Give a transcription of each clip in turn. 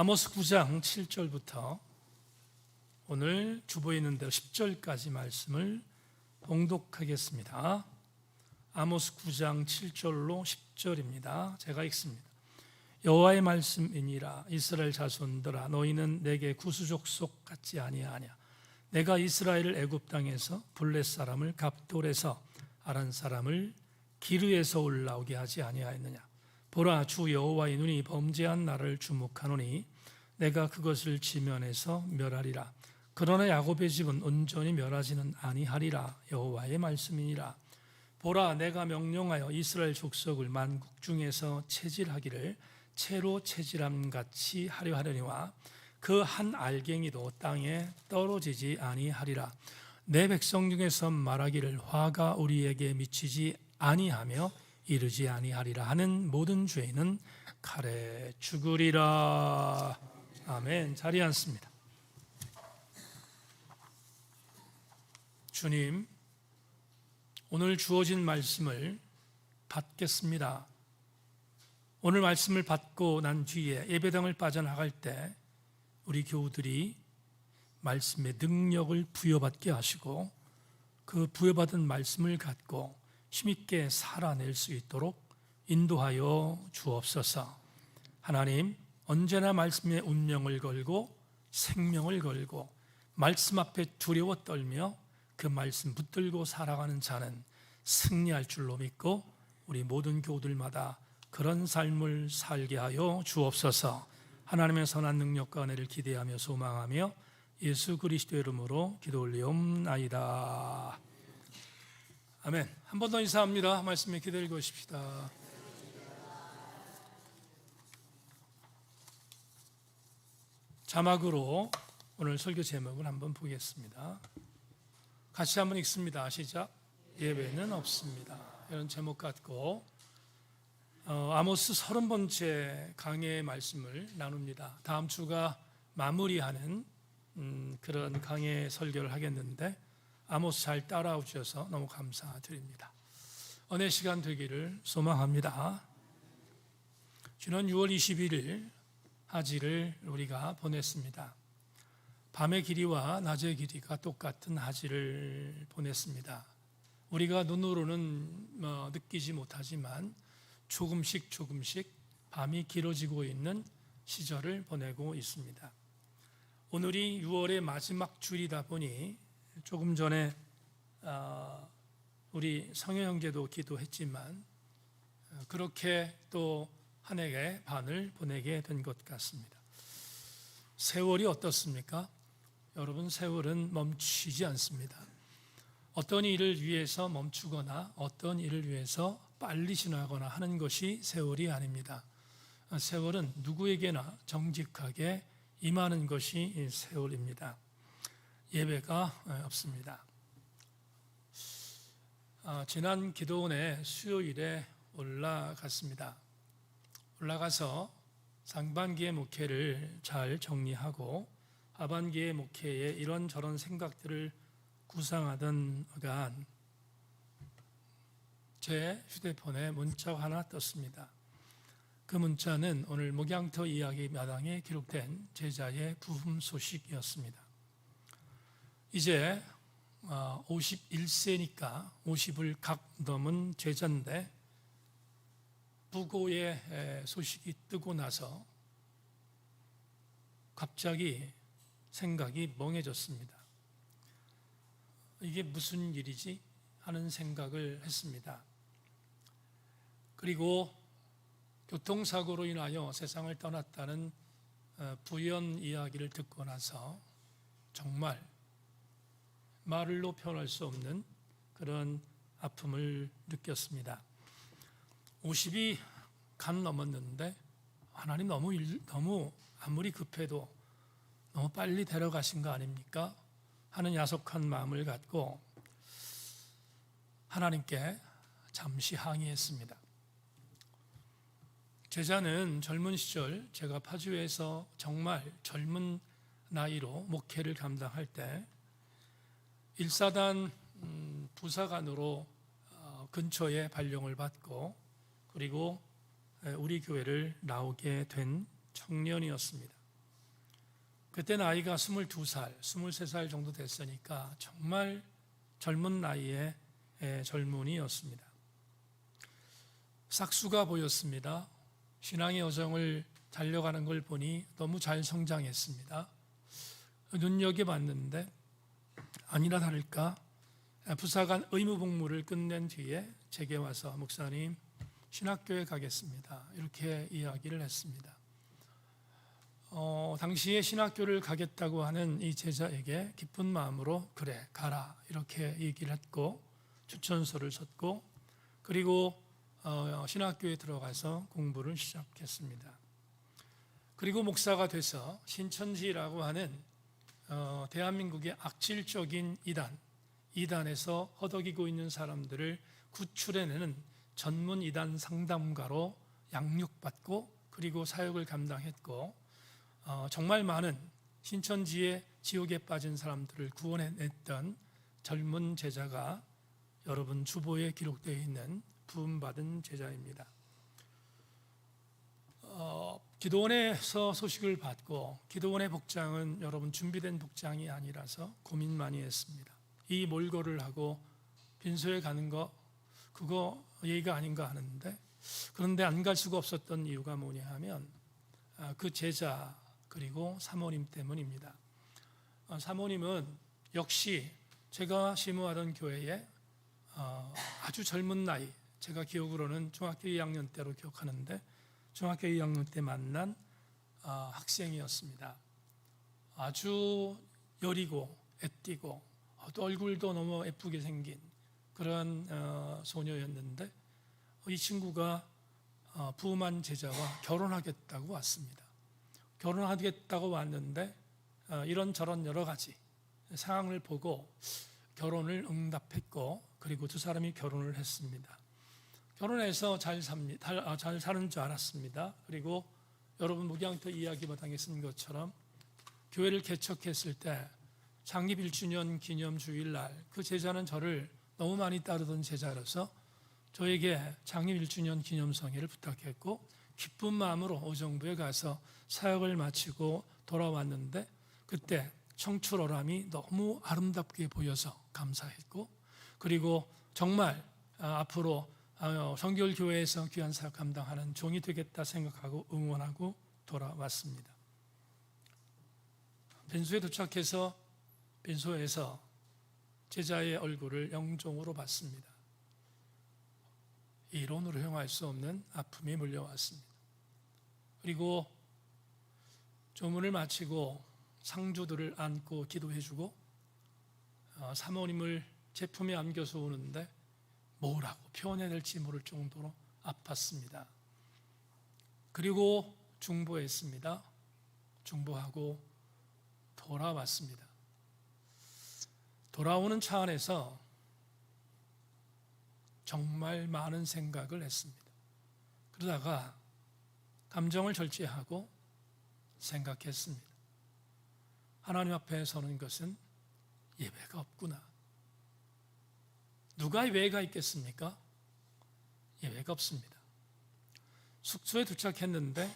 아모스 9장 7절부터 오늘 주보에 있는 대로 10절까지 말씀을 봉독하겠습니다. 아모스 9장 7절로 10절입니다. 제가 읽습니다. 여호와의 말씀이니라. 이스라엘 자손들아, 너희는 내게 구수족속 같지 아니하냐. 내가 이스라엘을 애굽 땅에서 블렛 사람을 갑돌에서 아란 사람을 기르에서 올라오게 하지 아니하였느냐. 보라, 주 여호와의 눈이 범죄한 나를 주목하노니 내가 그것을 지면에서 멸하리라. 그러나 야곱의 집은 온전히 멸하지는 아니하리라. 여호와의 말씀이니라. 보라, 내가 명령하여 이스라엘 족속을 만국 중에서 체질하기를 채로 체질함 같이 하려 하려니와 그 한 알갱이도 땅에 떨어지지 아니하리라. 내 백성 중에서 말하기를 화가 우리에게 미치지 아니하며 이르지 아니하리라 하는 모든 죄인은 칼에 죽으리라. 아멘. 자리에 앉습니다. 주님, 오늘 주어진 말씀을 받겠습니다. 오늘 말씀을 받고 난 뒤에 예배당을 빠져나갈 때 우리 교우들이 말씀의 능력을 부여받게 하시고 그 부여받은 말씀을 갖고 힘있게 살아낼 수 있도록 인도하여 주옵소서. 하나님, 언제나 말씀에 운명을 걸고 생명을 걸고 말씀 앞에 두려워 떨며 그 말씀 붙들고 살아가는 자는 승리할 줄로 믿고 우리 모든 교우들마다 그런 삶을 살게 하여 주옵소서. 하나님의 선한 능력과 은혜를 기대하며 소망하며 예수 그리스도의 이름으로 기도 올리옵나이다. 아멘. 한 번 더 인사합니다. 말씀에 기대 읽으십시다. 자막으로 오늘 설교 제목을 한번 보겠습니다. 같이 한번 읽습니다. 시작. 예배는 없습니다. 이런 제목 갖고 아모스 30번째 강해의 말씀을 나눕니다. 다음 주가 마무리하는 그런 강해 설교를 하겠는데 아모스 잘 따라와 주셔서 너무 감사드립니다. 은혜 시간 되기를 소망합니다. 지난 6월 21일 하지를 우리가 보냈습니다. 밤의 길이와 낮의 길이가 똑같은 하지를 보냈습니다. 우리가 눈으로는 느끼지 못하지만 조금씩 밤이 길어지고 있는 시절을 보내고 있습니다. 오늘이 6월의 마지막 주일이다 보니 조금 전에 우리 성효 형제도 기도했지만 그렇게 또 한 해의 반을 보내게 된 것 같습니다. 세월이 어떻습니까? 여러분, 세월은 멈추지 않습니다. 어떤 일을 위해서 멈추거나 어떤 일을 위해서 빨리 지나거나 하는 것이 세월이 아닙니다. 세월은 누구에게나 정직하게 임하는 것이 세월입니다. 예배가 없습니다. 지난 기도원의 수요일에 올라갔습니다. 올라가서 상반기의 목회를 잘 정리하고 하반기의 목회에 이런저런 생각들을 구상하던 어간 제 휴대폰에 문자가 하나 떴습니다. 그 문자는 오늘 목양터 이야기 마당에 기록된 제자의 부흥 소식이었습니다. 이제 51세니까 50을 각 넘은 제자인데 부고의 소식이 뜨고 나서 갑자기 생각이 멍해졌습니다. 이게 무슨 일이지? 하는 생각을 했습니다. 그리고 교통사고로 인하여 세상을 떠났다는 부연 이야기를 듣고 나서 정말 말로 표현할 수 없는 그런 아픔을 느꼈습니다. 50이 간 넘었는데 하나님 너무 아무리 급해도 너무 빨리 데려가신 거 아닙니까? 하는 야속한 마음을 갖고 하나님께 잠시 항의했습니다. 제자는 젊은 시절 제가 파주에서 정말 젊은 나이로 목회를 감당할 때 일사단 부사관으로 근처에 발령을 받고 그리고 우리 교회를 나오게 된 청년이었습니다. 그때 나이가 22살, 23살 정도 됐으니까 정말 젊은 나이의 젊은이였습니다. 싹수가 보였습니다. 신앙의 여정을 달려가는 걸 보니 너무 잘 성장했습니다. 눈여겨봤는데 아니나 다를까 부사관 의무복무를 끝낸 뒤에 제게 와서 목사님 신학교에 가겠습니다. 이렇게 이야기를 했습니다. 당시에 신학교를 가겠다고 하는 이 제자에게 기쁜 마음으로 그래 가라 이렇게 얘기를 했고 추천서를 썼고 그리고 신학교에 들어가서 공부를 시작했습니다. 그리고 목사가 돼서 신천지라고 하는 대한민국의 악질적인 이단에서 허덕이고 있는 사람들을 구출해내는 전문 이단 상담가로 양육받고 그리고 사역을 감당했고 정말 많은 신천지의 지옥에 빠진 사람들을 구원해냈던 젊은 제자가 여러분 주보에 기록되어 있는 부음받은 제자입니다. 기도원에서 소식을 받고 기도원의 복장은 여러분 준비된 복장이 아니라서 고민 많이 했습니다. 이 몰골을 하고 빈소에 가는 거 그거 예의가 아닌가 하는데 그런데 안 갈 수가 없었던 이유가 뭐냐 하면 그 제자 그리고 사모님 때문입니다. 사모님은 역시 제가 심우하던 교회에 아주 젊은 나이 제가 기억으로는 중학교 2학년 때로 기억하는데 중학교 2학년 때 만난 학생이었습니다. 아주 여리고 애띠고 또 얼굴도 너무 예쁘게 생긴 그런 소녀였는데 이 친구가 부음한 제자와 결혼하겠다고 왔습니다. 결혼하겠다고 왔는데 이런저런 여러 가지 상황을 보고 결혼을 응답했고 그리고 두 사람이 결혼을 했습니다. 결혼해서 잘 사는 줄 알았습니다. 그리고 여러분 무기양터 이야기마당에 쓴 것처럼 교회를 개척했을 때 창립 1주년 기념 주일날 그 제자는 저를 너무 많이 따르던 제자로서 저에게 창립 1주년 기념성회를 부탁했고 기쁜 마음으로 오정부에 가서 사역을 마치고 돌아왔는데 그때 청출어람이 너무 아름답게 보여서 감사했고 그리고 정말 앞으로 성결 교회에서 귀한 사역 감당하는 종이 되겠다 생각하고 응원하고 돌아왔습니다. 빈소에 도착해서 빈소에서 제자의 얼굴을 영종으로 봤습니다. 이론으로 형할 수 없는 아픔이 물려왔습니다. 그리고 조문을 마치고 상주들을 안고 기도해주고 사모님을 제품에 안겨서 우는데 뭐라고 표현해야 될지 모를 정도로 아팠습니다. 그리고 중보했습니다. 중보하고 돌아왔습니다. 돌아오는 차 안에서 정말 많은 생각을 했습니다. 그러다가 감정을 절제하고 생각했습니다. 하나님 앞에 서는 것은 예외가 없구나. 누가 예외가 있겠습니까? 예외가 없습니다. 숙소에 도착했는데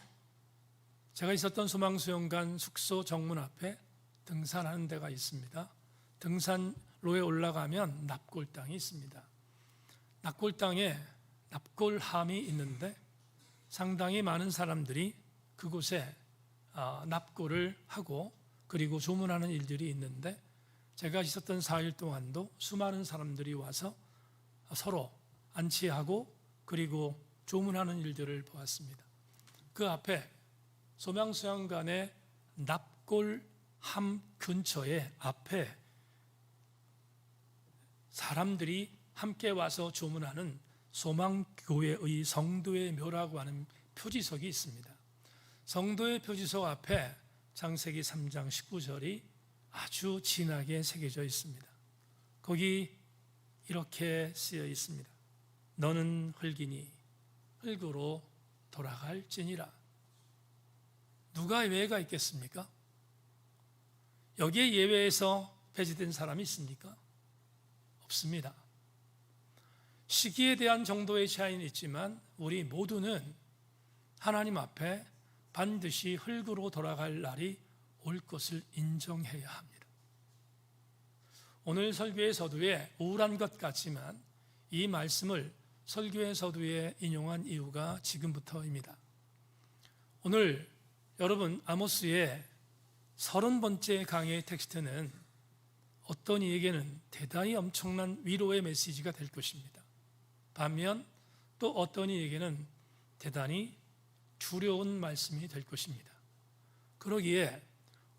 제가 있었던 소망수영관 숙소 정문 앞에 등산하는 데가 있습니다. 등산로에 올라가면 납골당이 있습니다. 납골당에 납골함이 있는데 상당히 많은 사람들이 그곳에 납골을 하고 그리고 조문하는 일들이 있는데 제가 있었던 4일 동안도 수많은 사람들이 와서 서로 안치하고 그리고 조문하는 일들을 보았습니다. 그 앞에 소망수양관의 납골함 근처에 앞에 사람들이 함께 와서 조문하는 소망교회의 성도의 묘라고 하는 표지석이 있습니다. 성도의 표지석 앞에 창세기 3장 19절이 아주 진하게 새겨져 있습니다. 거기 이렇게 쓰여 있습니다. 너는 흙이니 흙으로 돌아갈지니라. 누가 예외가 있겠습니까? 여기에 예외에서 배제된 사람이 있습니까? 없습니다. 시기에 대한 정도의 차이는 있지만 우리 모두는 하나님 앞에 반드시 흙으로 돌아갈 날이 올 것을 인정해야 합니다. 오늘 설교의 서두에 우울한 것 같지만 이 말씀을 설교의 서두에 인용한 이유가 지금부터입니다. 오늘 여러분 아모스의 30번째 강의의 텍스트는 어떤 이에게는 대단히 엄청난 위로의 메시지가 될 것입니다. 반면 또 어떤 이에게는 대단히 두려운 말씀이 될 것입니다. 그러기에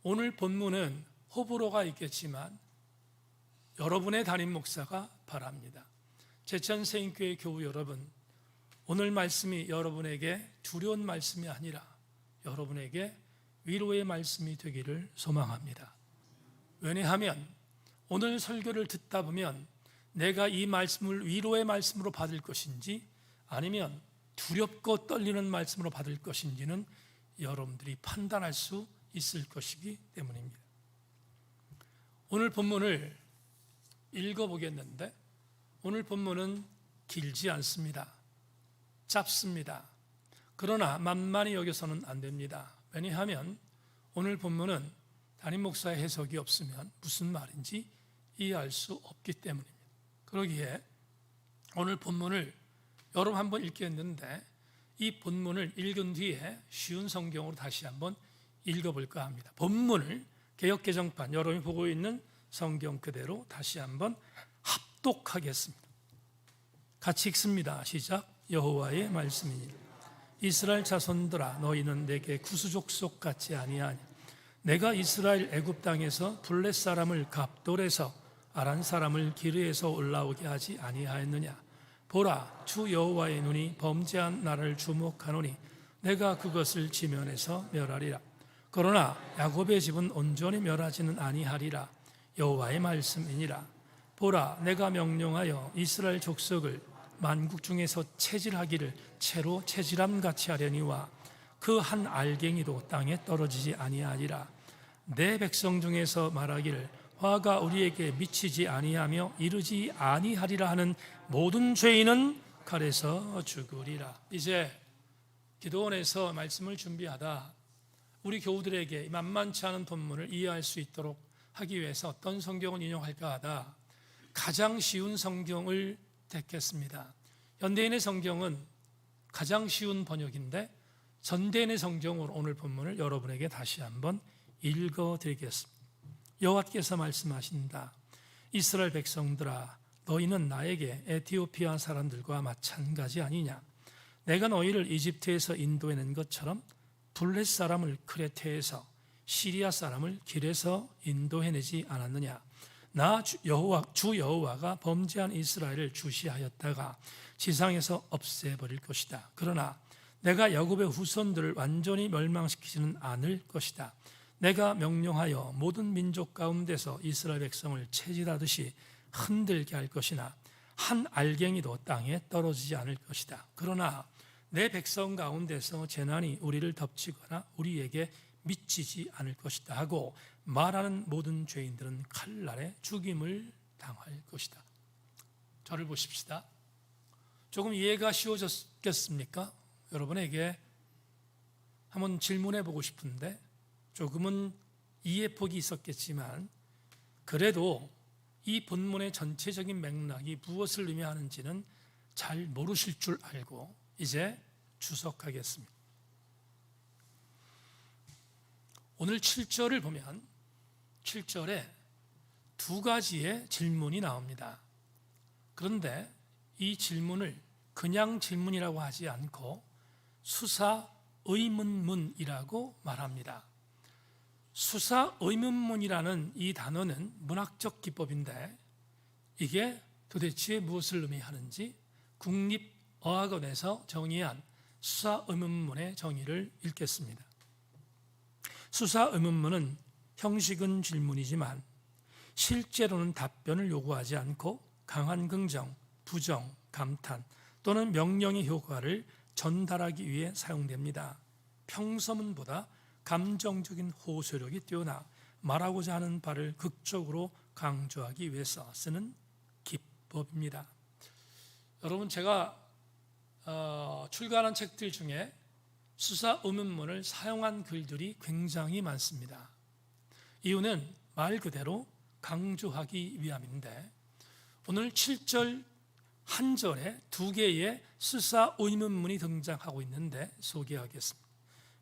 오늘 본문은 호불호가 있겠지만 여러분의 담임 목사가 바랍니다. 제천세인교회 교우 여러분, 오늘 말씀이 여러분에게 두려운 말씀이 아니라 여러분에게 위로의 말씀이 되기를 소망합니다. 왜냐하면 오늘 설교를 듣다 보면 내가 이 말씀을 위로의 말씀으로 받을 것인지 아니면 두렵고 떨리는 말씀으로 받을 것인지는 여러분들이 판단할 수 있을 것이기 때문입니다. 오늘 본문을 읽어보겠는데 오늘 본문은 길지 않습니다. 짧습니다. 그러나 만만히 여겨서는 안 됩니다. 왜냐하면 오늘 본문은 담임 목사의 해석이 없으면 무슨 말인지 이해할 수 없기 때문입니다. 그러기에 오늘 본문을 여러분 한번 읽겠는데 이 본문을 읽은 뒤에 쉬운 성경으로 다시 한번 읽어볼까 합니다. 본문을 개역개정판 여러분이 보고 있는 성경 그대로 다시 한번 합독하겠습니다. 같이 읽습니다. 시작. 여호와의 말씀이니라. 이스라엘 자손들아 너희는 내게 구수족속 같지 아니하냐. 내가 이스라엘 애굽 땅에서 블렛 사람을 갑돌에서 아란 사람을 기르에서 올라오게 하지 아니하였느냐. 보라, 주 여호와의 눈이 범죄한 나를 주목하노니 내가 그것을 지면에서 멸하리라. 그러나 야곱의 집은 온전히 멸하지는 아니하리라. 여호와의 말씀이니라. 보라, 내가 명령하여 이스라엘 족속을 만국 중에서 체질하기를 채로 체질함같이 하려니와 그 한 알갱이도 땅에 떨어지지 아니하리라. 내 백성 중에서 말하기를 화가 우리에게 미치지 아니하며 이르지 아니하리라 하는 모든 죄인은 칼에서 죽으리라. 이제 기도원에서 말씀을 준비하다 우리 교우들에게 만만치 않은 본문을 이해할 수 있도록 하기 위해서 어떤 성경을 인용할까 하다 가장 쉬운 성경을 택했습니다. 현대인의 성경은 가장 쉬운 번역인데 전대인의 성경으로 오늘 본문을 여러분에게 다시 한번 읽어드리겠습니다. 여호와께서 말씀하신다. 이스라엘 백성들아 너희는 나에게 에티오피아 사람들과 마찬가지 아니냐. 내가 너희를 이집트에서 인도해낸 것처럼 블렛 사람을 크레테에서 시리아 사람을 길에서 인도해내지 않았느냐. 나 주 여호와가 범죄한 이스라엘을 주시하였다가 지상에서 없애버릴 것이다. 그러나 내가 야곱의 후손들을 완전히 멸망시키지는 않을 것이다. 내가 명령하여 모든 민족 가운데서 이스라엘 백성을 체질하듯이 흔들게 할 것이나 한 알갱이도 땅에 떨어지지 않을 것이다. 그러나 내 백성 가운데서 재난이 우리를 덮치거나 우리에게 미치지 않을 것이다 하고 말하는 모든 죄인들은 칼날에 죽임을 당할 것이다. 저를 보십시다. 조금 이해가 쉬워졌겠습니까? 여러분에게 한번 질문해 보고 싶은데 조금은 이해폭이 있었겠지만 그래도 이 본문의 전체적인 맥락이 무엇을 의미하는지는 잘 모르실 줄 알고 이제 주석하겠습니다. 오늘 7절을 보면 7절에 두 가지의 질문이 나옵니다. 그런데 이 질문을 그냥 질문이라고 하지 않고 수사 의문문이라고 말합니다. 수사 의문문이라는 이 단어는 문학적 기법인데 이게 도대체 무엇을 의미하는지 국립어학원에서 정의한 수사 의문문의 정의를 읽겠습니다. 수사 의문문은 형식은 질문이지만 실제로는 답변을 요구하지 않고 강한 긍정, 부정, 감탄 또는 명령의 효과를 전달하기 위해 사용됩니다. 평서문보다 감정적인 호소력이 뛰어나 말하고자 하는 바를 극적으로 강조하기 위해서 쓰는 기법입니다. 여러분 제가 출간한 책들 중에 수사 의문문을 사용한 글들이 굉장히 많습니다. 이유는 말 그대로 강조하기 위함인데, 오늘 7절 한 절에 두 개의 수사 의문문이 등장하고 있는데 소개하겠습니다.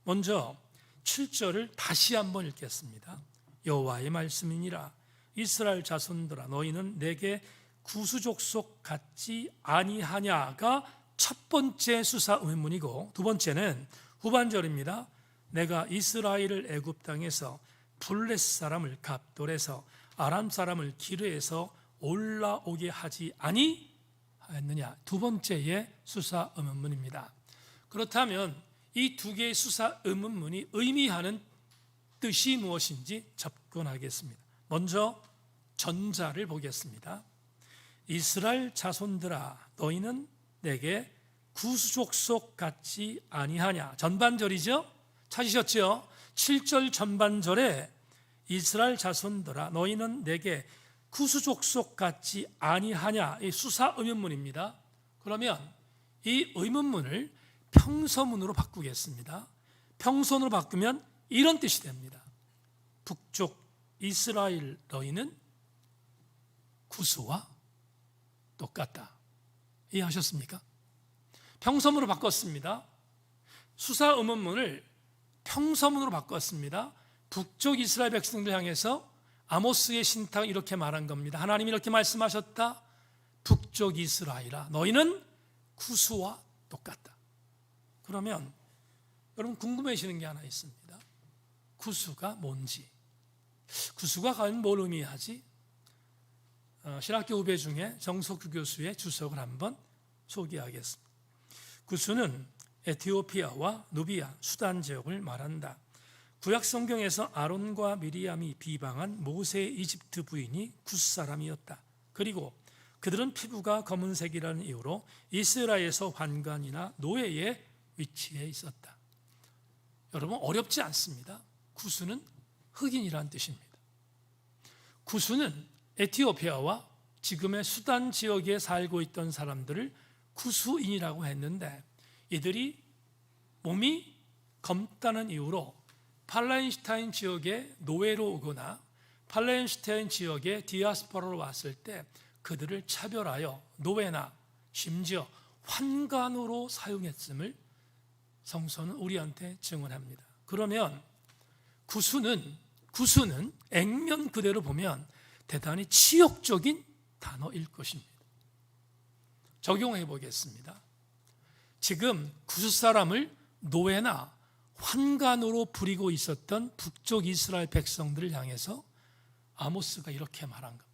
먼저 7절을 다시 한번 읽겠습니다. 여호와의 말씀이니라. 이스라엘 자손들아, 너희는 내게 구수족속 같지 아니하냐가 첫 번째 수사 의문문이고, 두 번째는 후반절입니다. 내가 이스라엘을 애굽 땅에서 블렛 사람을 갑돌에서 아람 사람을 기르에서 올라오게 하지 아니하였느냐. 두 번째의 수사 의문문입니다. 그렇다면 이 두 개의 수사 의문문이 의미하는 뜻이 무엇인지 접근하겠습니다. 먼저 전자를 보겠습니다. 이스라엘 자손들아, 너희는 내게 구수족속 같지 아니하냐. 전반절이죠. 찾으셨죠? 7절 전반절에 이스라엘 자손들아, 너희는 내게 구수족속 같지 아니하냐. 이 수사 의문문입니다. 그러면 이 의문문을 평서문으로 바꾸겠습니다. 평서문으로 바꾸면 이런 뜻이 됩니다. 북쪽 이스라엘 너희는 구수와 똑같다. 이해하셨습니까? 평서문으로 바꿨습니다. 수사 의문문을 평서문으로 바꿨습니다. 북쪽 이스라엘 백성들 향해서 아모스의 신탁은 이렇게 말한 겁니다. 하나님이 이렇게 말씀하셨다. 북쪽 이스라엘아, 너희는 구수와 똑같다. 그러면 여러분 궁금해지는 게 하나 있습니다. 구수가 뭔지, 구수가 과연 뭘 의미하지? 신학교 후배 중에 정석규 교수의 주석을 한번 소개하겠습니다. 구수는 에티오피아와 누비아, 수단 지역을 말한다. 구약 성경에서 아론과 미리암이 비방한 모세의 이집트 부인이 구스 사람이었다. 그리고 그들은 피부가 검은색이라는 이유로 이스라엘에서 환관이나 노예의 위치에 있었다. 여러분, 어렵지 않습니다. 구수는 흑인이라는 뜻입니다. 구수는 에티오피아와 지금의 수단 지역에 살고 있던 사람들을 구수인이라고 했는데, 이들이 몸이 검다는 이유로 팔레스타인 지역에 노예로 오거나 팔레스타인 지역에 디아스포라로 왔을 때 그들을 차별하여 노예나 심지어 환관으로 사용했음을 성서는 우리한테 증언합니다. 그러면 구수는 액면 그대로 보면 대단히 치욕적인 단어일 것입니다. 적용해 보겠습니다. 지금 구스 사람을 노예나 환관으로 부리고 있었던 북쪽 이스라엘 백성들을 향해서 아모스가 이렇게 말한 겁니다.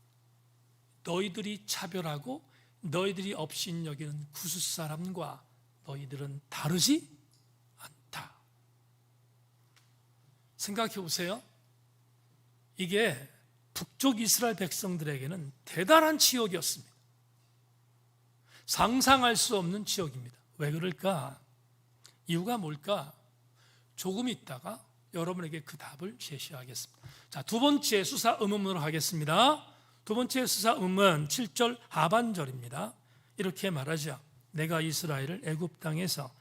너희들이 차별하고 너희들이 업신여기는 구스 사람과 너희들은 다르지 않다. 생각해 보세요. 이게 북쪽 이스라엘 백성들에게는 대단한 치욕이었습니다. 상상할 수 없는 치욕입니다. 왜 그럴까? 이유가 뭘까? 조금 있다가 여러분에게 그 답을 제시하겠습니다. 자, 두 번째 수사 의문문으로 하겠습니다. 두 번째 수사 의문은 7절 하반절입니다. 이렇게 말하죠. 내가 이스라엘을 애굽 땅에서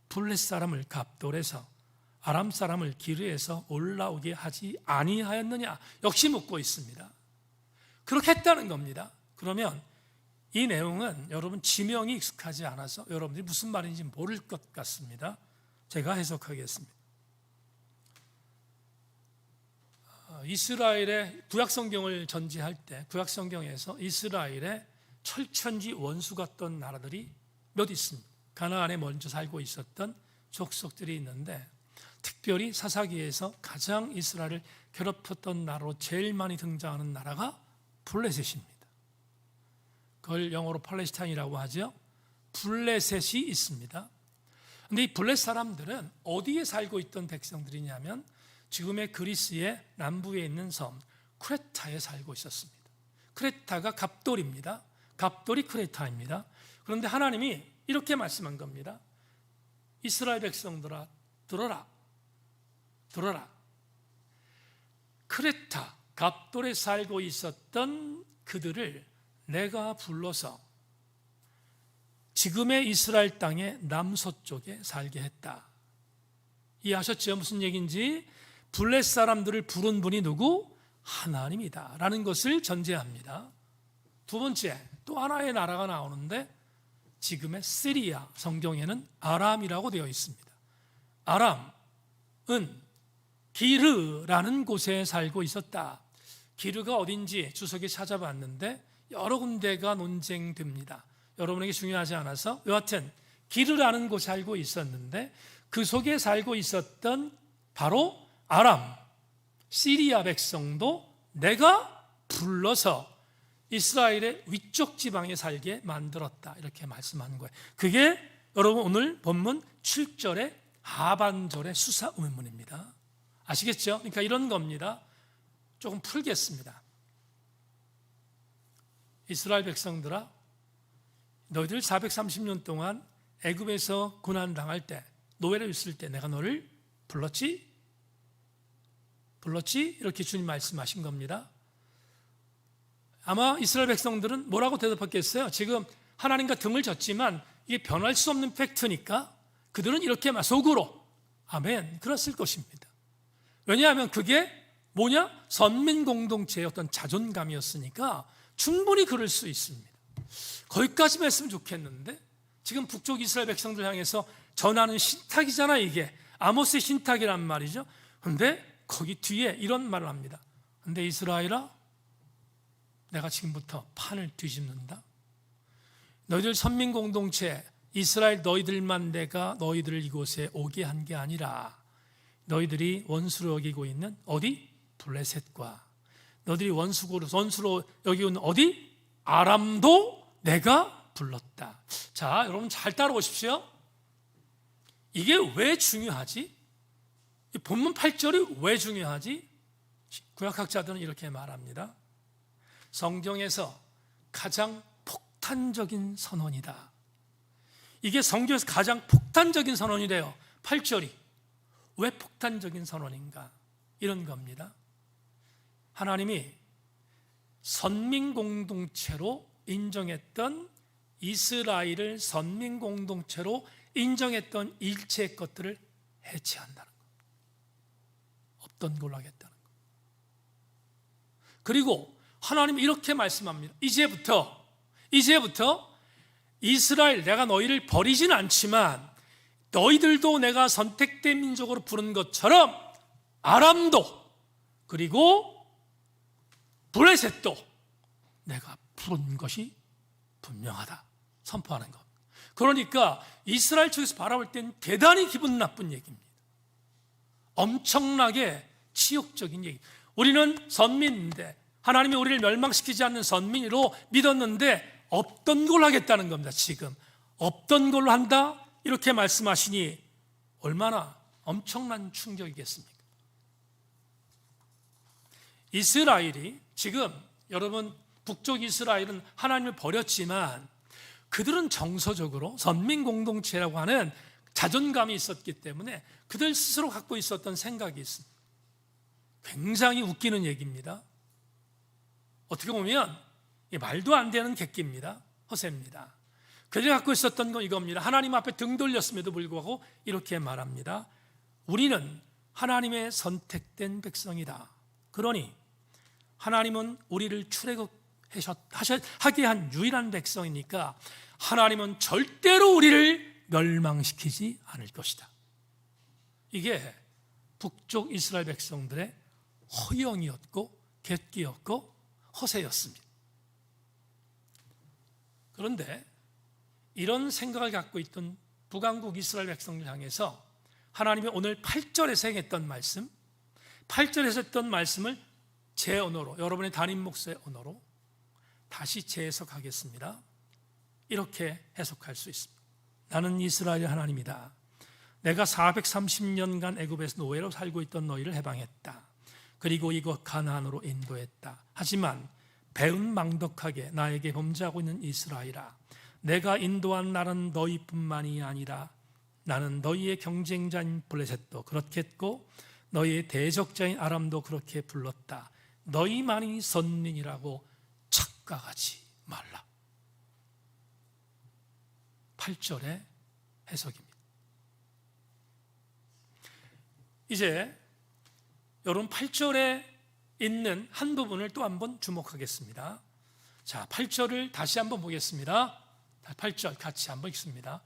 블렛 사람을 갑돌에서 아람 사람을 기르에서 올라오게 하지 아니하였느냐? 역시 묻고 있습니다. 그렇게 했다는 겁니다. 그러면 이 내용은 여러분 지명이 익숙하지 않아서 여러분들이 무슨 말인지 모를 것 같습니다. 제가 해석하겠습니다. 이스라엘의 구약성경을 전제할 때 구약성경에서 이스라엘의 철천지 원수 같던 나라들이 몇 있습니다. 가나안에 먼저 살고 있었던 족속들이 있는데, 특별히 사사기에서 가장 이스라엘을 괴롭혔던 나라로 제일 많이 등장하는 나라가 블레셋입니다. 그걸 영어로 팔레스타인이라고 하죠. 블레셋이 있습니다. 그런데 이 블레셋 사람들은 어디에 살고 있던 백성들이냐면 지금의 그리스의 남부에 있는 섬 크레타에 살고 있었습니다. 크레타가 갑돌입니다. 갑돌이 크레타입니다. 그런데 하나님이 이렇게 말씀한 겁니다. 이스라엘 백성들아, 들어라. 크레타, 갑돌에 살고 있었던 그들을 내가 불러서 지금의 이스라엘 땅의 남서쪽에 살게 했다. 이해하셨죠? 무슨 얘기인지? 블레셋 사람들을 부른 분이 누구? 하나님이다 라는 것을 전제합니다. 두 번째, 또 하나의 나라가 나오는데 지금의 시리아, 성경에는 아람이라고 되어 있습니다. 아람은 기르라는 곳에 살고 있었다. 기르가 어딘지 주석에 찾아봤는데 여러 군데가 논쟁됩니다. 여러분에게 중요하지 않아서 여하튼 기르라는 곳에 살고 있었는데 그 속에 살고 있었던 바로 아람, 시리아 백성도 내가 불러서 이스라엘의 위쪽 지방에 살게 만들었다 이렇게 말씀하는 거예요. 그게 여러분 오늘 본문 7절의 하반절의 수사 의문입니다. 아시겠죠? 그러니까 이런 겁니다. 조금 풀겠습니다. 이스라엘 백성들아, 너희들 430년 동안 애굽에서 고난당할 때, 노예로 있을 때 내가 너를 불렀지? 이렇게 주님 말씀하신 겁니다. 아마 이스라엘 백성들은 뭐라고 대답했겠어요? 지금 하나님과 등을 졌지만 이게 변할 수 없는 팩트니까 그들은 이렇게 속으로 아멘 그랬을 것입니다. 왜냐하면 그게 뭐냐? 선민 공동체의 어떤 자존감이었으니까 충분히 그럴 수 있습니다. 거기까지만 했으면 좋겠는데 지금 북쪽 이스라엘 백성들 향해서 전하는 신탁이잖아. 이게 아모스의 신탁이란 말이죠. 그런데 거기 뒤에 이런 말을 합니다. 근데 이스라엘아, 내가 지금부터 판을 뒤집는다. 너희들 선민 공동체 이스라엘 너희들만 내가 너희들을 이곳에 오게 한 게 아니라 너희들이 원수로 여기고 있는 어디? 블레셋과 너희들이 원수로 여기고 있는 어디? 아람도 내가 불렀다. 자, 여러분 잘 따라오십시오. 이게 왜 중요하지? 이 본문 8절이 왜 중요하지? 구약학자들은 이렇게 말합니다. 성경에서 가장 폭탄적인 선언이다. 이게 성경에서 가장 폭탄적인 선언이래요. 8절이. 왜 폭탄적인 선언인가? 이런 겁니다. 하나님이 선민공동체로 인정했던 이스라엘을 선민공동체로 인정했던 일체의 것들을 해체한다는 것. 없던 걸로 하겠다는 것. 그리고 하나님이 이렇게 말씀합니다. 이제부터 이스라엘 내가 너희를 버리진 않지만 너희들도 내가 선택된 민족으로 부른 것처럼 아람도 그리고 블레셋도 내가 부른 것이 분명하다 선포하는 것. 그러니까 이스라엘 쪽에서 바라볼 땐 대단히 기분 나쁜 얘기입니다. 엄청나게 치욕적인 얘기. 우리는 선민인데 하나님이 우리를 멸망시키지 않는 선민으로 믿었는데 없던 걸로 하겠다는 겁니다. 지금 없던 걸로 한다 이렇게 말씀하시니 얼마나 엄청난 충격이겠습니까? 이스라엘이 지금 여러분 북쪽 이스라엘은 하나님을 버렸지만 그들은 정서적으로 선민공동체라고 하는 자존감이 있었기 때문에 그들 스스로 갖고 있었던 생각이 있습니다. 굉장히 웃기는 얘기입니다. 어떻게 보면 말도 안 되는 객기입니다. 허세입니다. 그들이 갖고 있었던 건 이겁니다. 하나님 앞에 등 돌렸음에도 불구하고 이렇게 말합니다. 우리는 하나님의 선택된 백성이다. 그러니 하나님은 우리를 출애굽하게 한 유일한 백성이니까 하나님은 절대로 우리를 멸망시키지 않을 것이다. 이게 북쪽 이스라엘 백성들의 허영이었고 객기였고 허세였습니다. 그런데 이런 생각을 갖고 있던 북왕국 이스라엘 백성을 향해서 하나님이 오늘 8절에서 행했던 말씀, 8절에서 했던 말씀을 제 언어로, 여러분의 담임 목사의 언어로 다시 재해석하겠습니다. 이렇게 해석할 수 있습니다. 나는 이스라엘 하나님이다. 내가 430년간 애굽에서 노예로 살고 있던 너희를 해방했다. 그리고 이곳 가나안으로 인도했다. 하지만 배은망덕하게 나에게 범죄하고 있는 이스라엘아, 내가 인도한 나라는 너희뿐만이 아니라 나는 너희의 경쟁자인 블레셋도 그렇게 했고 너희의 대적자인 아람도 그렇게 불렀다. 너희만이 선민이라고 착각하지 말라. 8절의 해석입니다. 이제 여러분 8절에 있는 한 부분을 또 한번 주목하겠습니다. 자, 8절을 다시 한번 보겠습니다. 8절 같이 한번 읽습니다.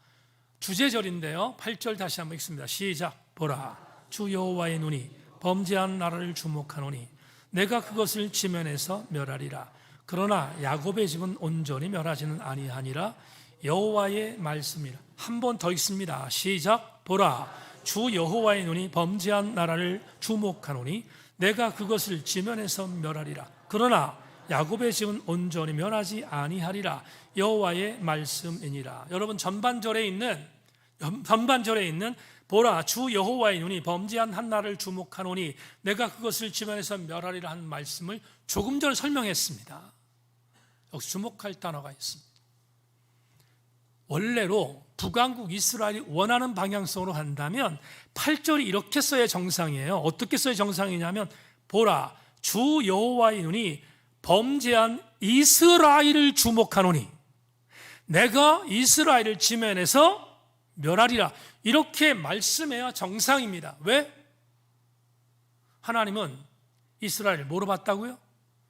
주제절인데요. 8절 다시 한번 읽습니다. 시작. 보라, 주 여호와의 눈이 범죄한 나라를 주목하노니 내가 그것을 지면에서 멸하리라. 그러나 야곱의 집은 온전히 멸하지는 아니하니라. 여호와의 말씀이라. 한 번 더 읽습니다. 시작. 보라, 주 여호와의 눈이 범죄한 나라를 주목하노니 내가 그것을 지면에서 멸하리라. 그러나 야곱의 집은 온전히 멸하지 아니하리라. 여호와의 말씀이니라. 여러분, 전반절에 있는 보라, 주 여호와의 눈이 범죄한 한 나라를 주목하노니 내가 그것을 지면에서 멸하리라 하는 말씀을 조금 전에 설명했습니다. 여기서 주목할 단어가 있습니다. 원래로 북왕국 이스라엘이 원하는 방향성으로 한다면 8절이 이렇게 써야 정상이에요. 어떻게 써야 정상이냐면 보라, 주 여호와의 눈이 범죄한 이스라엘을 주목하노니 내가 이스라엘을 지면에서 멸하리라. 이렇게 말씀해야 정상입니다. 왜? 하나님은 이스라엘을 뭐로 봤다고요?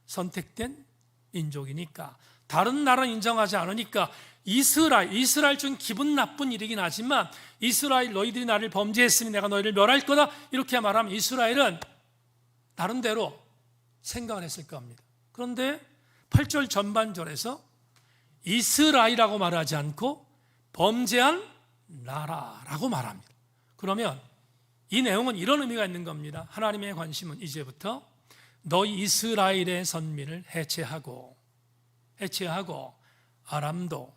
선택된 민족이니까. 다른 나라는 인정하지 않으니까 이스라엘 중 기분 나쁜 일이긴 하지만 이스라엘 너희들이 나를 범죄했으니 내가 너희를 멸할 거다 이렇게 말하면 이스라엘은 나름대로 생각을 했을 겁니다. 그런데 8절 전반절에서 이스라엘이라고 말하지 않고 범죄한 나라라고 말합니다. 그러면 이 내용은 이런 의미가 있는 겁니다. 하나님의 관심은 이제부터 너희 이스라엘의 선민을 해체하고 아람도,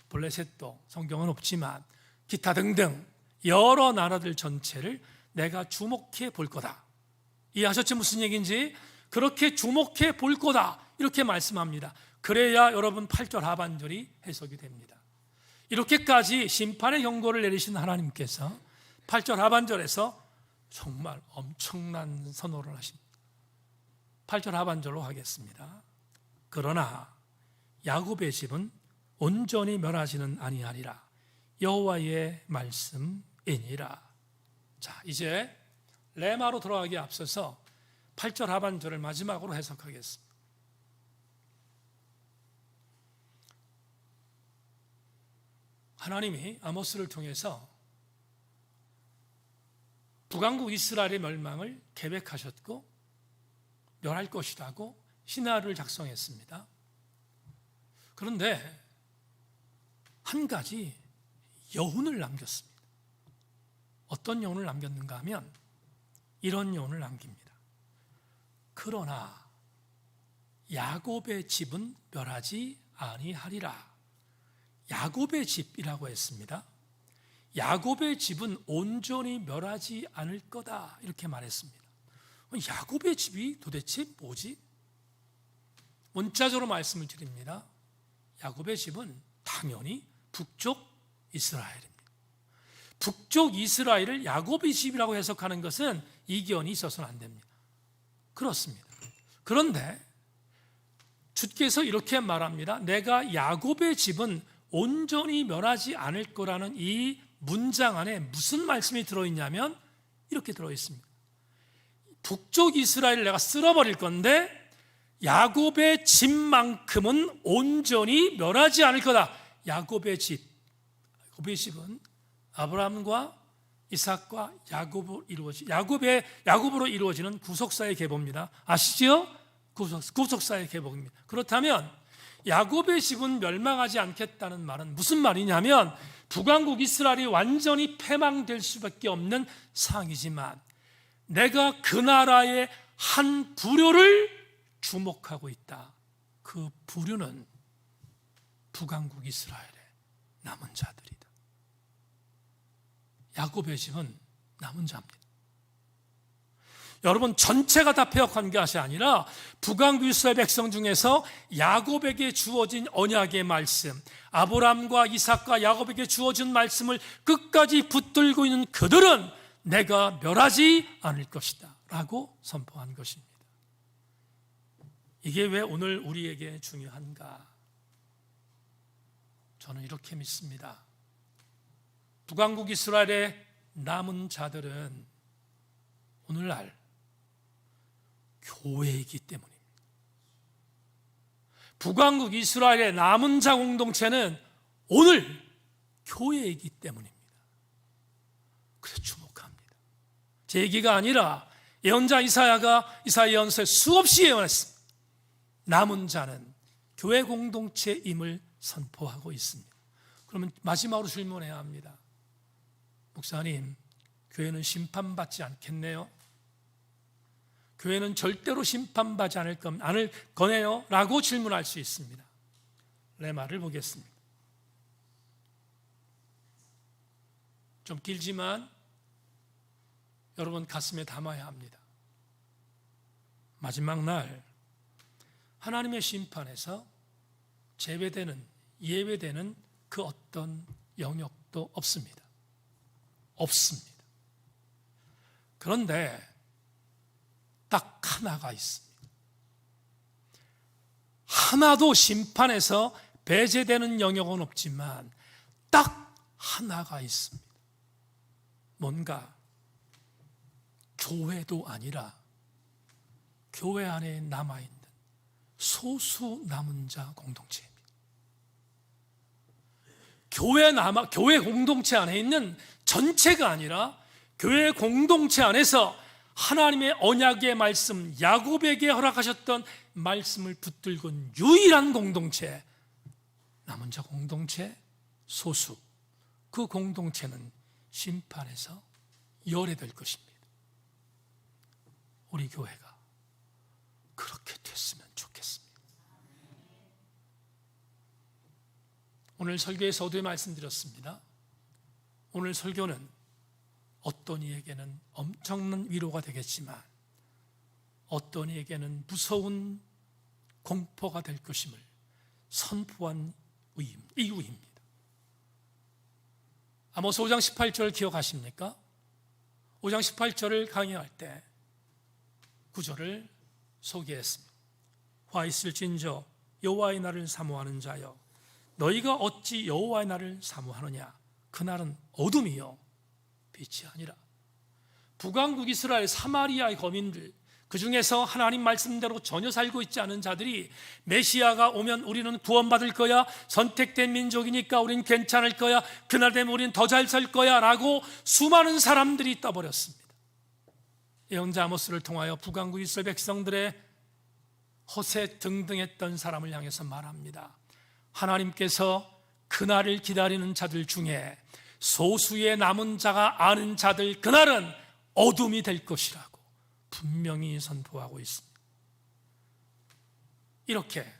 블레셋도 성경은 없지만 기타 등등 여러 나라들 전체를 내가 주목해 볼 거다. 이해하셨죠? 무슨 얘기인지? 그렇게 주목해 볼 거다 이렇게 말씀합니다. 그래야 여러분 8절 하반절이 해석이 됩니다. 이렇게까지 심판의 경고를 내리신 하나님께서 8절 하반절에서 정말 엄청난 선호를 하십니다. 8절 하반절로 하겠습니다. 그러나 야곱의 집은 온전히 멸하지는 아니하리라. 여호와의 말씀이니라. 자, 이제 레마로 들어가기에 앞서서 8절 하반절을 마지막으로 해석하겠습니다. 하나님이 아모스를 통해서 북왕국 이스라엘의 멸망을 계획하셨고 멸할 것이라고 시나리오를 작성했습니다. 그런데 한 가지 여운을 남겼습니다. 어떤 여운을 남겼는가 하면 이런 여운을 남깁니다. 그러나 야곱의 집은 멸하지 아니하리라. 야곱의 집이라고 했습니다. 야곱의 집은 온전히 멸하지 않을 거다 이렇게 말했습니다. 야곱의 집이 도대체 뭐지? 원자적으로 말씀을 드립니다. 야곱의 집은 당연히 북쪽 이스라엘입니다. 북쪽 이스라엘을 야곱의 집이라고 해석하는 것은 이견이 있어서는 안 됩니다. 그렇습니다. 그런데 주께서 이렇게 말합니다. 내가 야곱의 집은 온전히 멸하지 않을 거라는 이 문장 안에 무슨 말씀이 들어있냐면 이렇게 들어있습니다. 북쪽 이스라엘을 내가 쓸어버릴 건데 야곱의 집만큼은 온전히 멸하지 않을 거다. 야곱의 집은 아브라함과 이삭과 야곱으로 이루어지는 구속사의 계보입니다. 아시죠? 구속사의 계보입니다. 그렇다면 야곱의 집은 멸망하지 않겠다는 말은 무슨 말이냐면 북왕국 이스라엘이 완전히 패망될 수밖에 없는 상황이지만 내가 그 나라의 한 부류를 주목하고 있다. 그 부류는 북왕국 이스라엘의 남은 자들이다. 야곱의 집은 남은 자입니다. 여러분, 전체가 다 폐역한 것이 아니라 북왕국 이스라엘 백성 중에서 야곱에게 주어진 언약의 말씀, 아브라함과 이삭과 야곱에게 주어진 말씀을 끝까지 붙들고 있는 그들은 내가 멸하지 않을 것이다 라고 선포한 것입니다. 이게 왜 오늘 우리에게 중요한가? 저는 이렇게 믿습니다. 북왕국 이스라엘의 남은 자들은 오늘날 교회이기 때문입니다. 북왕국 이스라엘의 남은 자 공동체는 오늘 교회이기 때문입니다. 그래서 주목합니다. 제 얘기가 아니라 예언자 이사야가 이사야 예언서에 수없이 예언했습니다. 남은 자는 교회 공동체임을 선포하고 있습니다. 그러면 마지막으로 질문해야 합니다. 목사님, 교회는 심판받지 않겠네요? 교회는 절대로 심판받지 않을 거네요? 라고 질문할 수 있습니다. 내 말을 보겠습니다. 좀 길지만 여러분 가슴에 담아야 합니다. 마지막 날 하나님의 심판에서 제외되는, 예외되는 그 어떤 영역도 없습니다. 없습니다. 그런데 딱 하나가 있습니다. 하나도 심판에서 배제되는 영역은 없지만 딱 하나가 있습니다. 뭔가 교회도 아니라 교회 안에 남아있는 소수 남은 자 공동체입니다. 교회 공동체 안에 있는 전체가 아니라 교회 공동체 안에서 하나님의 언약의 말씀, 야곱에게 허락하셨던 말씀을 붙들고 있는 유일한 공동체, 남은 자 공동체 소수, 그 공동체는 심판에서 열애될 것입니다. 우리 교회가 그렇게 됐으면 좋겠습니다. 오늘 설교의 서두에 말씀드렸습니다. 오늘 설교는 어떤 이에게는 엄청난 위로가 되겠지만 어떤 이에게는 무서운 공포가 될 것임을 선포한 이유입니다. 아모스 5장 18절 기억하십니까? 5장 18절을 강의할 때 9절을 소개했습니다. 화 있을진저 여호와의 날을 사모하는 자여, 너희가 어찌 여호와의 날을 사모하느냐? 그날은 어둠이요 빛이 아니라. 북왕국 이스라엘 사마리아의 거민들, 그 중에서 하나님 말씀대로 전혀 살고 있지 않은 자들이 메시아가 오면 우리는 구원받을 거야, 선택된 민족이니까 우린 괜찮을 거야, 그날 되면 우린 더 잘 살 거야 라고 수많은 사람들이 떠버렸습니다. 예언자 아모스를 통하여 북왕국 이스라엘 백성들의 허세 등등했던 사람을 향해서 말합니다. 하나님께서 그날을 기다리는 자들 중에 소수의 남은 자가 아는 자들, 그날은 어둠이 될 것이라고 분명히 선포하고 있습니다. 이렇게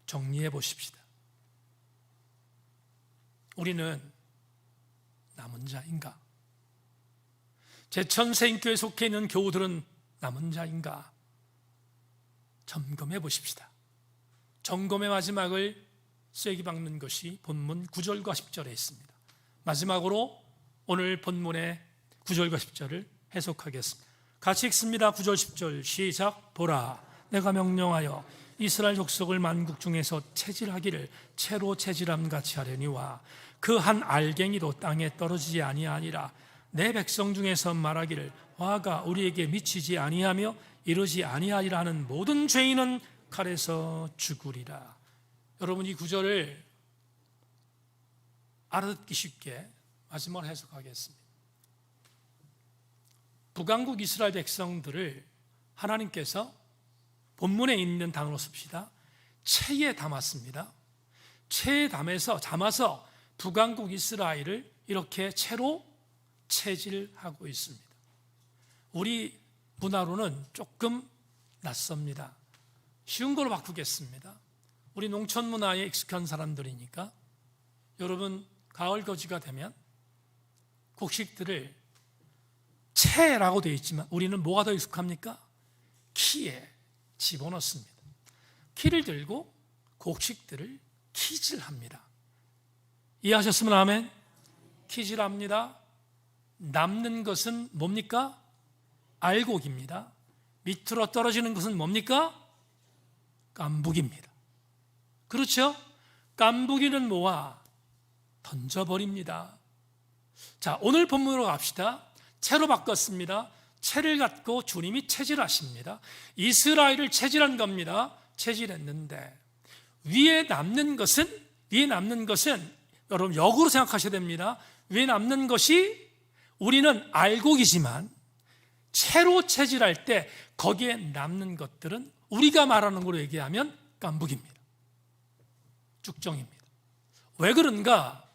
정리해 보십시다. 우리는 남은 자인가? 제천세인교회에 속해 있는 교우들은 남은 자인가? 점검해 보십시다. 점검의 마지막을 쐐기 박는 것이 본문 9절과 10절에 있습니다. 마지막으로 오늘 본문의 9절과 10절을 해석하겠습니다. 같이 읽습니다. 9절 10절 시작. 보라, 내가 명령하여 이스라엘 족속을 만국 중에서 채질하기를 채로 채질함 같이 하려니와 그 한 알갱이도 땅에 떨어지지 아니하니라. 내 백성 중에서 말하기를 화가 우리에게 미치지 아니하며 이르지 아니하리라 하는 모든 죄인은 칼에서 죽으리라. 여러분, 이 구절을 알아듣기 쉽게 마지막으로 해석하겠습니다. 북왕국 이스라엘 백성들을 하나님께서 본문에 있는 단어로 씁시다. 채에 담았습니다. 채에 담아서 북왕국 이스라엘을 이렇게 채로 채질하고 있습니다. 우리 문화로는 조금 낯섭니다. 쉬운 걸로 바꾸겠습니다. 우리 농촌 문화에 익숙한 사람들이니까 여러분, 가을 거지가 되면 곡식들을 채라고 되어 있지만 우리는 뭐가 더 익숙합니까? 키에 집어넣습니다. 키를 들고 곡식들을 키질합니다. 이해하셨으면 아멘. 키질합니다. 남는 것은 뭡니까? 알곡입니다. 밑으로 떨어지는 것은 뭡니까? 깐부기입니다. 그렇죠? 깐부기는 모아 던져버립니다. 자, 오늘 본문으로 갑시다. 채로 바꿨습니다. 채를 갖고 주님이 체질하십니다. 이스라엘을 체질한 겁니다. 체질했는데 위에 남는 것은 여러분 역으로 생각하셔야 됩니다. 위에 남는 것이 우리는 알고 계지만 채로 체질할 때 거기에 남는 것들은 우리가 말하는 걸로 얘기하면 깐북입니다. 쭉정입니다. 왜 그런가?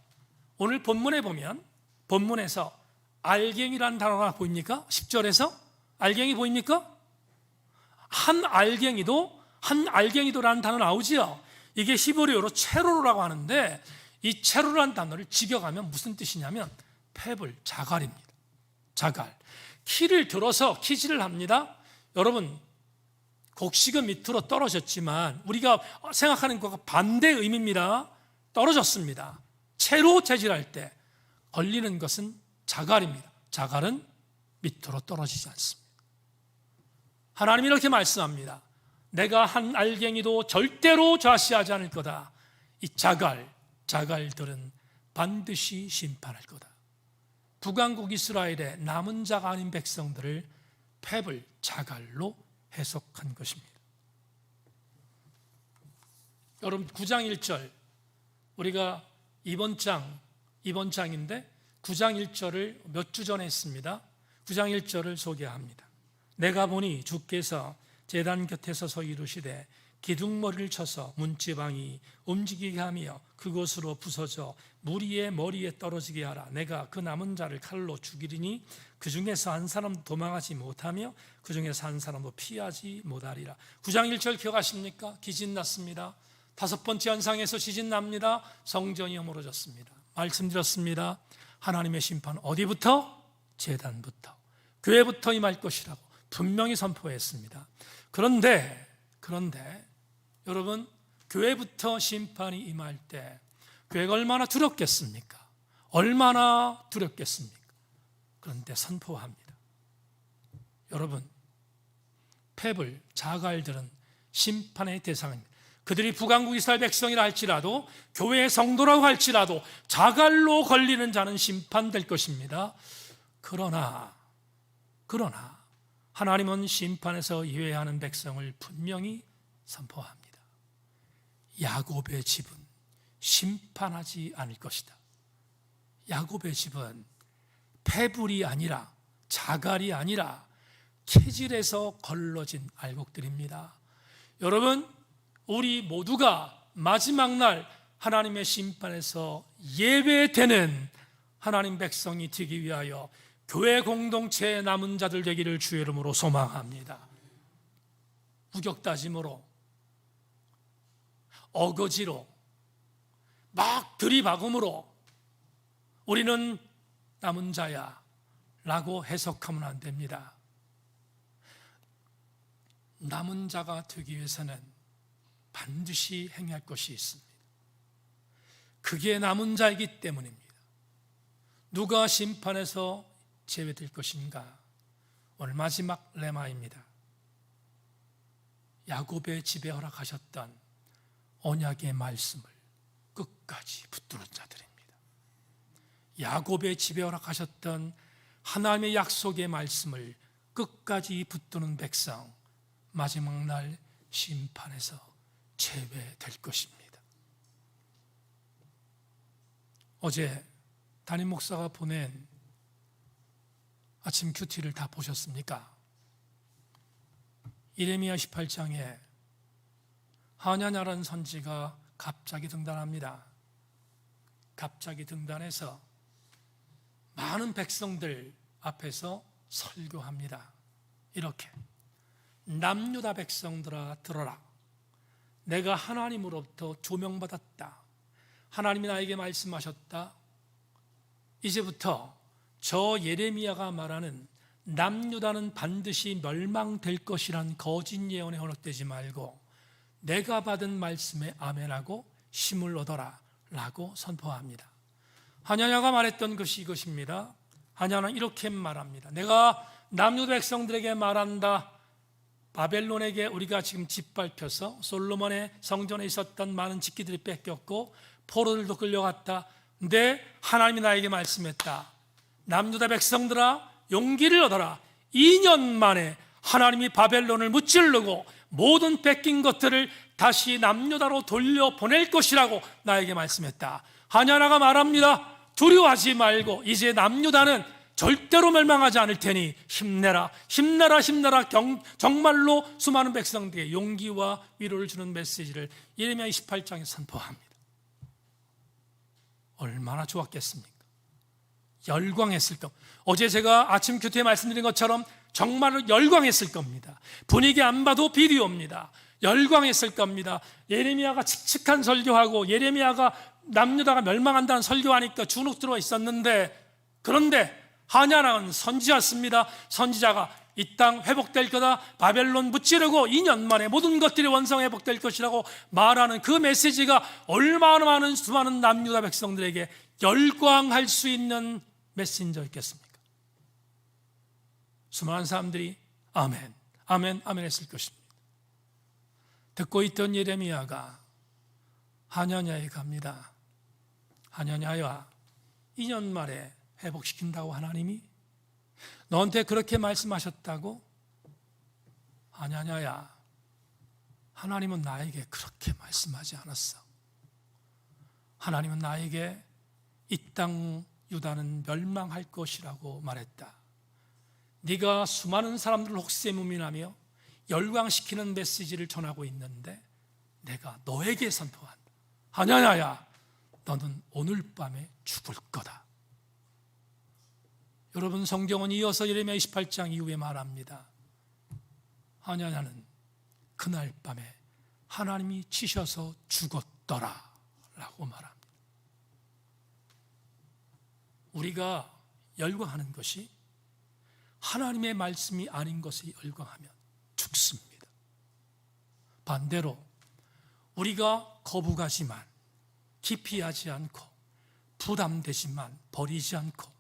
오늘 본문에 보면 본문에서 알갱이라는 단어가 보입니까? 10절에서 알갱이 보입니까? 한 알갱이도라는 단어 나오지요. 이게 히브리어로 체로라고 하는데 이 체로라는 단어를 직역하면 무슨 뜻이냐면 페블, 자갈입니다. 자갈. 키를 들어서 키질을 합니다. 여러분 곡식은 밑으로 떨어졌지만 우리가 생각하는 것과 반대 의미입니다. 떨어졌습니다. 채로 체질할 때 걸리는 것은 자갈입니다. 자갈은 밑으로 떨어지지 않습니다. 하나님이 이렇게 말씀합니다. 내가 한 알갱이도 절대로 좌시하지 않을 거다. 이 자갈들은 반드시 심판할 거다. 북왕국 이스라엘의 남은 자가 아닌 백성들을 페블, 자갈로 해석한 것입니다. 여러분 9장 1절 우리가 이번 장인데 9장 1절을 몇 주 전에 했습니다. 9장 1절을 소개합니다. 내가 보니 주께서 제단 곁에서 서 이르시되 기둥머리를 쳐서 문지방이 움직이게 하며 그곳으로 부서져 무리의 머리에 떨어지게 하라. 내가 그 남은 자를 칼로 죽이리니 그 중에서 한 사람도 도망하지 못하며 그 중에서 한 사람도 피하지 못하리라. 9장 1절 기억하십니까? 기진 났습니다. 5번째 현상에서 지진 납니다. 성전이 허물어졌습니다. 말씀드렸습니다. 하나님의 심판 어디부터? 제단부터, 교회부터 임할 것이라고 분명히 선포했습니다. 그런데 여러분 교회부터 심판이 임할 때 교회가 얼마나 두렵겠습니까? 얼마나 두렵겠습니까? 그런데 선포합니다. 여러분 페블, 자갈들은 심판의 대상입니다. 그들이 북왕국 이스라엘 백성이라 할지라도 교회의 성도라고 할지라도 자갈로 걸리는 자는 심판될 것입니다. 그러나 하나님은 심판에서 예외하는 백성을 분명히 선포합니다. 야곱의 집은 심판하지 않을 것이다. 야곱의 집은 페불이 아니라 자갈이 아니라 캐질에서 걸러진 알곡들입니다. 여러분 우리 모두가 마지막 날 하나님의 심판에서 예외되는 하나님 백성이 되기 위하여 교회 공동체의 남은 자들 되기를 주의 이름으로 소망합니다. 우격다짐으로 어거지로 막 들이박음으로 우리는 남은 자야 라고 해석하면 안 됩니다. 남은 자가 되기 위해서는 반드시 행할 것이 있습니다. 그게 남은 자이기 때문입니다. 누가 심판에서 제외될 것인가? 오늘 마지막 레마입니다. 야곱의 집에 허락하셨던 언약의 말씀을 끝까지 붙드는 자들입니다. 야곱의 집에 허락하셨던 하나님의 약속의 말씀을 끝까지 붙드는 백성, 마지막 날 심판에서 제외될 것입니다. 어제 담임 목사가 보낸 아침 큐티를 다 보셨습니까? 예레미야 18장에 하냐냐라는 선지가 갑자기 등단합니다. 갑자기 등단해서 많은 백성들 앞에서 설교합니다. 이렇게 남유다 백성들아 들어라. 내가 하나님으로부터 조명받았다. 하나님이 나에게 말씀하셨다. 이제부터 저 예레미야가 말하는 남유다는 반드시 멸망될 것이란 거짓 예언에 헌혹되지 말고 내가 받은 말씀에 아멘하고 힘을 얻어라 라고 선포합니다. 하냐냐가 말했던 것이 이것입니다. 하냐는 이렇게 말합니다. 내가 남유다 백성들에게 말한다. 바벨론에게 우리가 지금 짓밟혀서 솔로몬의 성전에 있었던 많은 집기들이 뺏겼고 포로들도 끌려갔다. 근데 하나님이 나에게 말씀했다. 남유다 백성들아 용기를 얻어라. 2년 만에 하나님이 바벨론을 무찌르고 모든 뺏긴 것들을 다시 남유다로 돌려보낼 것이라고 나에게 말씀했다. 하냐나가 말합니다. 두려워하지 말고 이제 남유다는 절대로 멸망하지 않을 테니 힘내라, 힘내라, 힘내라. 정말로 수많은 백성들에게 용기와 위로를 주는 메시지를 예레미야 28장에 선포합니다. 얼마나 좋았겠습니까? 열광했을 겁니다. 어제 제가 아침 큐티에 말씀드린 것처럼 정말로 열광했을 겁니다. 분위기 안 봐도 비디오입니다. 열광했을 겁니다. 예레미야가 칙칙한 설교하고 예레미야가 남유다가 멸망한다는 설교하니까 주눅 들어 있었는데, 그런데 하냐나는 선지자였습니다. 선지자가 이 땅 회복될 거다, 바벨론 무찌르고 2년 만에 모든 것들이 원상 회복될 것이라고 말하는 그 메시지가 얼마나 많은 수많은 남유다 백성들에게 열광할 수 있는 메신저였겠습니까? 수많은 사람들이 아멘, 아멘, 아멘 했을 것입니다. 듣고 있던 예레미야가 하냐냐에 갑니다. 하냐냐야, 2년 만에 회복시킨다고 하나님이? 너한테 그렇게 말씀하셨다고? 하냐냐야, 하나님은 나에게 그렇게 말씀하지 않았어. 하나님은 나에게 이 땅 유다는 멸망할 것이라고 말했다. 네가 수많은 사람들을 혹세무민하며 열광시키는 메시지를 전하고 있는데 내가 너에게 선포한다. 하냐냐야, 너는 오늘 밤에 죽을 거다. 여러분, 성경은 이어서 예레미야 28장 이후에 말합니다. 하냐냐는 그날 밤에 하나님이 치셔서 죽었더라 라고 말합니다. 우리가 열광하는 것이 하나님의 말씀이 아닌 것에 열광하면 죽습니다. 반대로 우리가 거부가지만 기피하지 않고 부담되지만 버리지 않고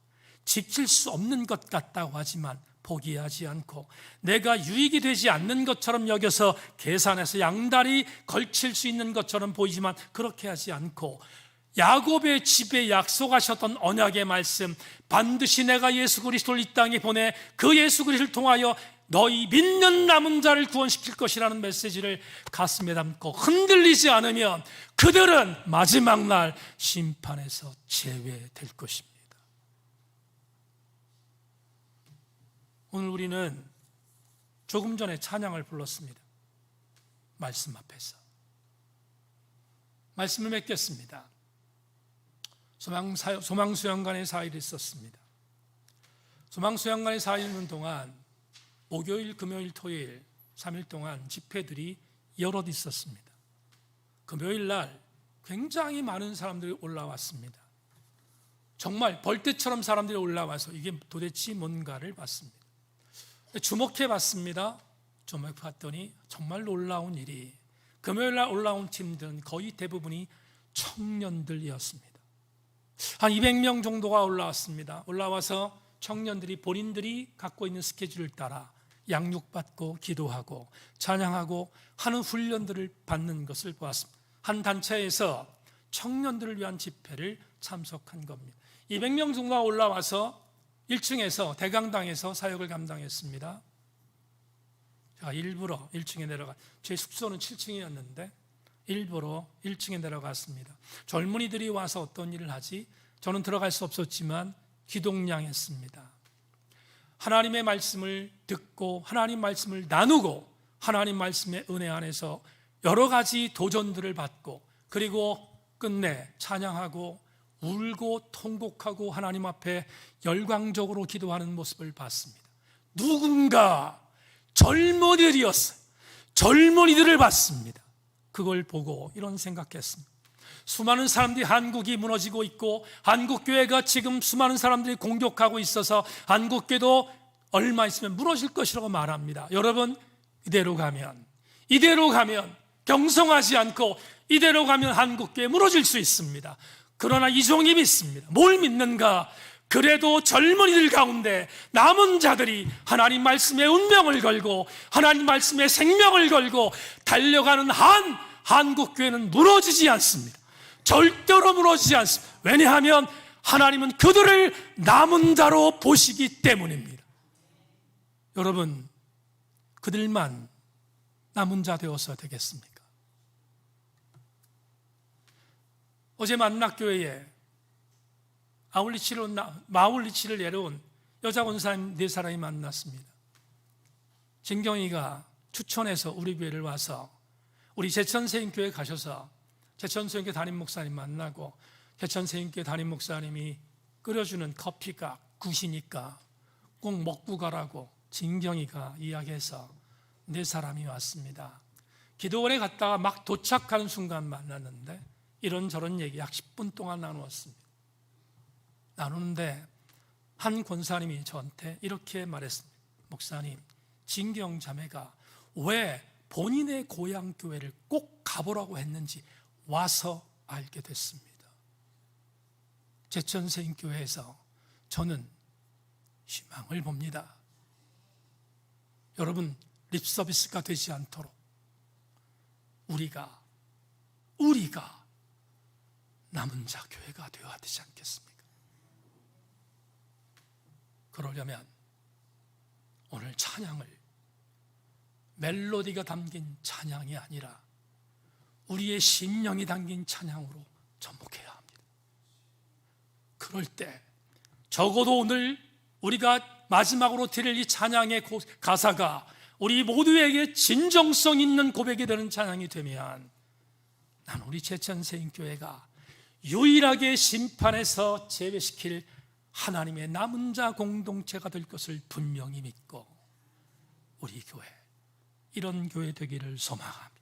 지킬 수 없는 것 같다고 하지만 포기하지 않고 내가 유익이 되지 않는 것처럼 여겨서 계산해서 양다리 걸칠 수 있는 것처럼 보이지만 그렇게 하지 않고 야곱의 집에 약속하셨던 언약의 말씀, 반드시 내가 예수 그리스도를 이 땅에 보내 그 예수 그리스도를 통하여 너희 믿는 남은 자를 구원시킬 것이라는 메시지를 가슴에 담고 흔들리지 않으면 그들은 마지막 날 심판에서 제외될 것입니다. 오늘 우리는 조금 전에 찬양을 불렀습니다. 말씀 앞에서 말씀을 맺겠습니다. 소망수양관의 4일이 있었습니다. 소망수양관의 4일 있는 동안 목요일, 금요일, 토요일 3일 동안 집회들이 여럿 있었습니다. 금요일 날 굉장히 많은 사람들이 올라왔습니다. 정말 벌떼처럼 사람들이 올라와서 이게 도대체 뭔가를 봤습니다. 주목해 봤습니다. 주목해 봤더니 정말 놀라운 일이, 금요일 날 올라온 팀들은 거의 대부분이 청년들이었습니다. 한 200명 정도가 올라왔습니다. 올라와서 청년들이 본인들이 갖고 있는 스케줄을 따라 양육받고 기도하고 찬양하고 하는 훈련들을 받는 것을 보았습니다. 한 단체에서 청년들을 위한 집회를 참석한 겁니다. 200명 정도가 올라와서 1층에서 대강당에서 사역을 감당했습니다. 제가 일부러 1층에 내려가, 제 숙소는 7층이었는데 일부러 1층에 내려갔습니다. 젊은이들이 와서 어떤 일을 하지? 저는 들어갈 수 없었지만 기독량했습니다. 하나님의 말씀을 듣고 하나님 말씀을 나누고 하나님 말씀의 은혜 안에서 여러 가지 도전들을 받고 그리고 끝내 찬양하고 울고 통곡하고 하나님 앞에 열광적으로 기도하는 모습을 봤습니다. 누군가 젊은이들이었어요. 젊은이들을 봤습니다. 그걸 보고 이런 생각했습니다. 수많은 사람들이 한국이 무너지고 있고 한국교회가 지금 수많은 사람들이 공격하고 있어서 한국교회도 얼마 있으면 무너질 것이라고 말합니다. 여러분, 이대로 가면 경성하지 않고 이대로 가면 한국교회 무너질 수 있습니다. 그러나 이종이 믿습니다. 뭘 믿는가? 그래도 젊은이들 가운데 남은 자들이 하나님 말씀의 운명을 걸고 하나님 말씀의 생명을 걸고 달려가는 한국교회는 무너지지 않습니다. 절대로 무너지지 않습니다. 왜냐하면 하나님은 그들을 남은 자로 보시기 때문입니다. 여러분, 그들만 남은 자 되어서 되겠습니까? 어제 만락교회에 마울리치를 내려온 여자 권사님 4사람이 만났습니다. 진경이가 추천해서 우리 교회를 와서 우리 제천세인교회 가셔서 제천세인교회 담임 목사님 만나고 제천세인교회 담임 목사님이 끓여주는 커피가 굿이니까 꼭 먹고 가라고 진경이가 이야기해서 4사람이 왔습니다. 기도원에 갔다가 막 도착하는 순간 만났는데 이런저런 얘기 약 10분 동안 나누었습니다. 나누는데 한 권사님이 저한테 이렇게 말했습니다. 목사님, 진경 자매가 왜 본인의 고향 교회를 꼭 가보라고 했는지 와서 알게 됐습니다. 제천세인교회에서 저는 희망을 봅니다. 여러분, 립서비스가 되지 않도록 우리가 남은 자 교회가 되어야 되지 않겠습니까? 그러려면 오늘 찬양을 멜로디가 담긴 찬양이 아니라 우리의 심령이 담긴 찬양으로 접목해야 합니다. 그럴 때 적어도 오늘 우리가 마지막으로 드릴 이 찬양의 가사가 우리 모두에게 진정성 있는 고백이 되는 찬양이 되면 난 우리 제천세인교회가 유일하게 심판에서 제외시킬 하나님의 남은 자 공동체가 될 것을 분명히 믿고 우리 교회, 이런 교회 되기를 소망합니다.